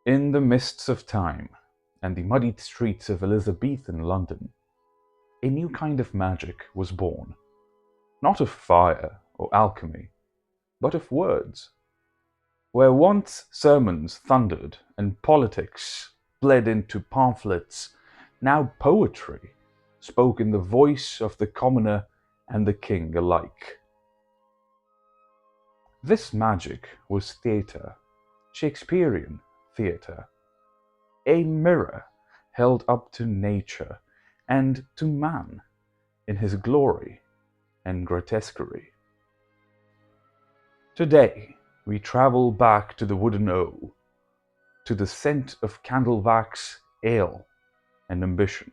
In the mists of time and the muddied streets of Elizabethan London, a new kind of magic was born, not of fire or alchemy, but of words. Where once sermons thundered and politics bled into pamphlets, now poetry spoke in the voice of the commoner and the king alike. This magic was theatre, Shakespearean theatre, a mirror held up to nature and to man in his glory and grotesquerie. Today, we travel back to the wooden O, to the scent of candle wax, ale, and ambition,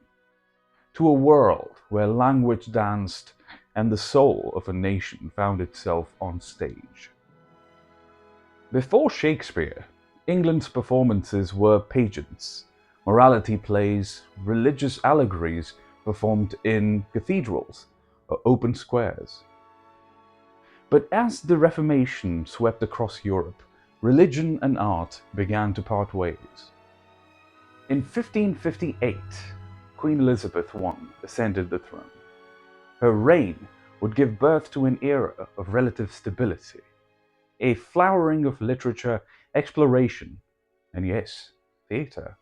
to a world where language danced and the soul of a nation found itself on stage. Before Shakespeare, England's performances were pageants, morality plays, religious allegories performed in cathedrals or open squares. But as the Reformation swept across Europe, religion and art began to part ways. In 1558, Queen Elizabeth I ascended the throne. Her reign would give birth to an era of relative stability, a flowering of literature, exploration, and yes, theatre.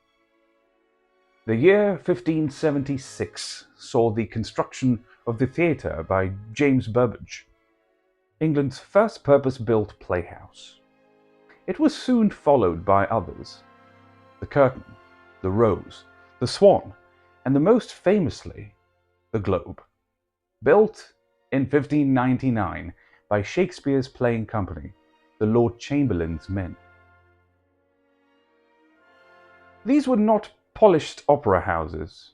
The year 1576 saw the construction of the theatre by James Burbage, England's first purpose-built playhouse. It was soon followed by others: the Curtain, the Rose, the Swan, and the most famously, the Globe, built in 1599 by Shakespeare's playing company, the Lord Chamberlain's Men. These were not polished opera houses.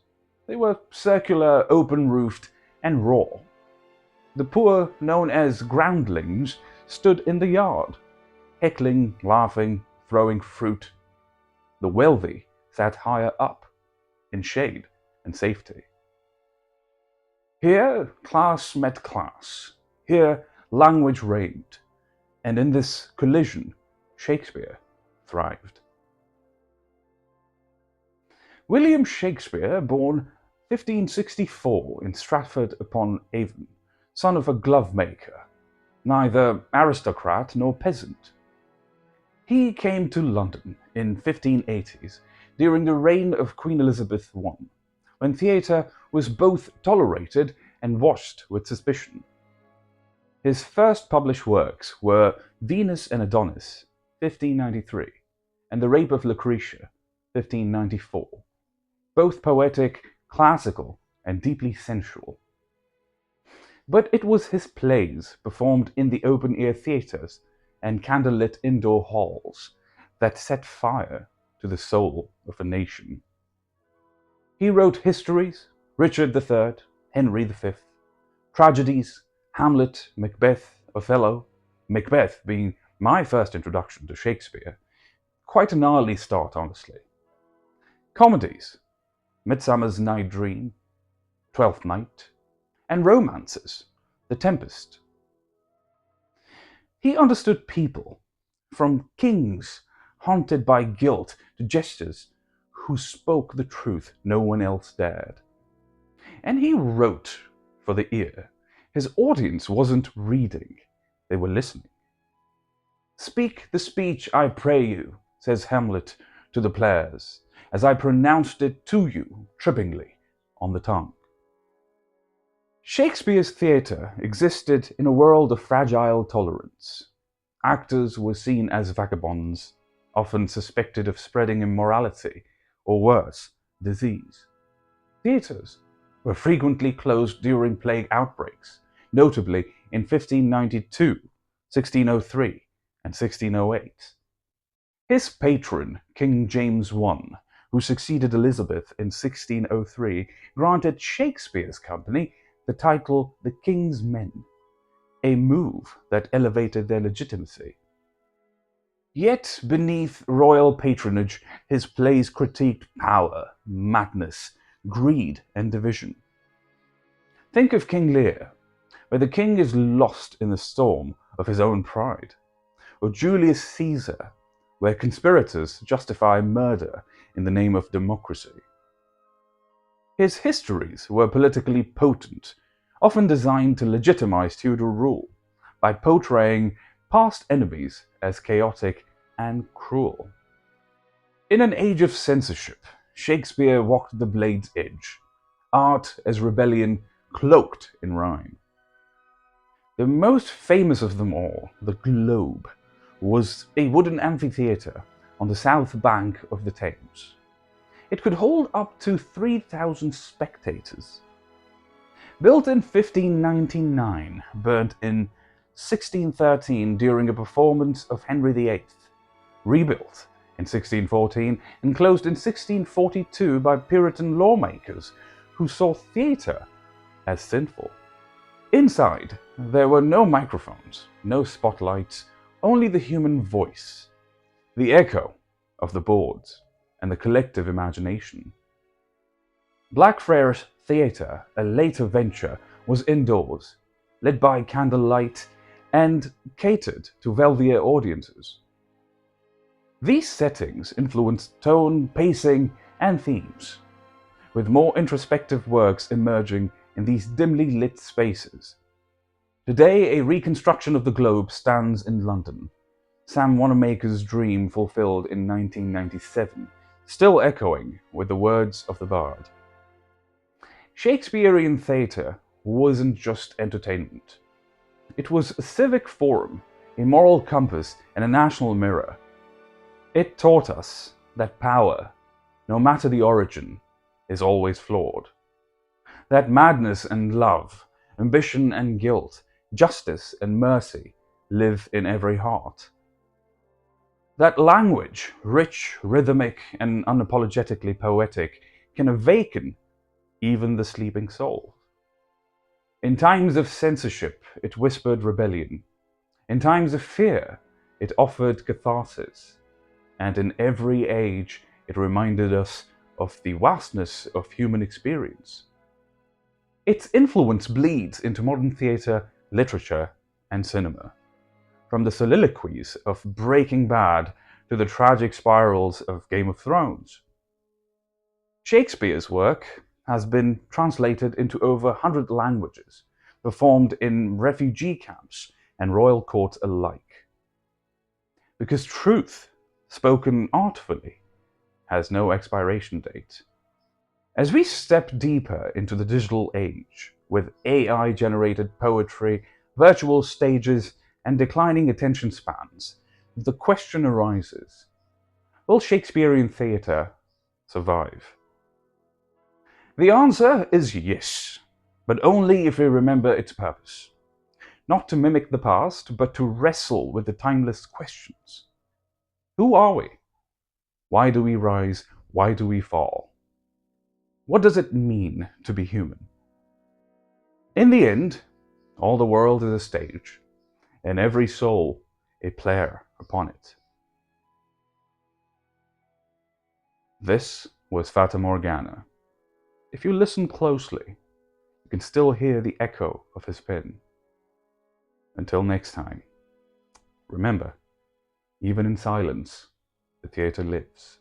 They were circular, open-roofed, and raw. The poor, known as groundlings, stood in the yard, heckling, laughing, throwing fruit. The wealthy sat higher up, in shade and safety. Here class met class, here language reigned, and in this collision Shakespeare thrived. William Shakespeare, born 1564 in Stratford-upon-Avon, son of a glove-maker, neither aristocrat nor peasant. He came to London in 1580s during the reign of Queen Elizabeth I, when theatre was both tolerated and watched with suspicion. His first published works were Venus and Adonis, 1593, and The Rape of Lucretia, 1594, both poetic, classical, and deeply sensual. But it was his plays, performed in the open-air theatres and candlelit indoor halls, that set fire to the soul of a nation. He wrote histories, Richard III, Henry V, tragedies, Hamlet, Macbeth, Othello, Macbeth being my first introduction to Shakespeare. Quite an early start, honestly. Comedies, Midsummer's Night Dream, Twelfth Night, and romances, The Tempest. He understood people, from kings haunted by guilt to jesters who spoke the truth no one else dared. And he wrote for the ear. His audience wasn't reading, they were listening. "Speak the speech, I pray you," says Hamlet to the players, "as I pronounced it to you trippingly on the tongue." Shakespeare's theatre existed in a world of fragile tolerance. Actors were seen as vagabonds, often suspected of spreading immorality, or worse, disease. Theatres were frequently closed during plague outbreaks, notably in 1592, 1603, and 1608. His patron, King James I, who succeeded Elizabeth in 1603, granted Shakespeare's company the title The King's Men, a move that elevated their legitimacy. Yet beneath royal patronage, his plays critiqued power, madness, greed, and division. Think of King Lear, where the king is lost in the storm of his own pride, or Julius Caesar, where conspirators justify murder in the name of democracy. His histories were politically potent, often designed to legitimize feudal rule by portraying past enemies as chaotic and cruel. In an age of censorship, Shakespeare walked the blade's edge, art as rebellion cloaked in rhyme. The most famous of them all, the Globe, was a wooden amphitheatre on the south bank of the Thames. It could hold up to 3,000 spectators. Built in 1599, burnt in 1613 during a performance of Henry VIII, rebuilt in 1614 and closed in 1642 by Puritan lawmakers who saw theatre as sinful. Inside, there were no microphones, no spotlights, only the human voice, the echo of the boards, and the collective imagination. Blackfriars Theatre, a later venture, was indoors, lit by candlelight, and catered to wealthier audiences. These settings influenced tone, pacing, and themes, with more introspective works emerging in these dimly lit spaces. Today, a reconstruction of the Globe stands in London, Sam Wanamaker's dream fulfilled in 1997, still echoing with the words of the bard. Shakespearean theatre wasn't just entertainment. It was a civic forum, a moral compass, and a national mirror. It taught us that power, no matter the origin, is always flawed. That madness and love, ambition and guilt, justice and mercy live in every heart. That language, rich, rhythmic, and unapologetically poetic, can awaken even the sleeping soul. In times of censorship, it whispered rebellion. In times of fear, it offered catharsis. And in every age, it reminded us of the vastness of human experience. Its influence bleeds into modern theatre, literature, and cinema. From the soliloquies of Breaking Bad to the tragic spirals of Game of Thrones. Shakespeare's work has been translated into over 100 languages, performed in refugee camps and royal courts alike. Because truth, spoken artfully, has no expiration date. As we step deeper into the digital age, with AI-generated poetry, virtual stages, and declining attention spans, the question arises, will Shakespearean theatre survive? The answer is yes, but only if we remember its purpose. Not to mimic the past, but to wrestle with the timeless questions. Who are we? Why do we rise? Why do we fall? What does it mean to be human? In the end, all the world is a stage, and every soul a player upon it. This was Fata Morgana. If you listen closely, you can still hear the echo of his pen. Until next time, remember, even in silence, the theatre lives.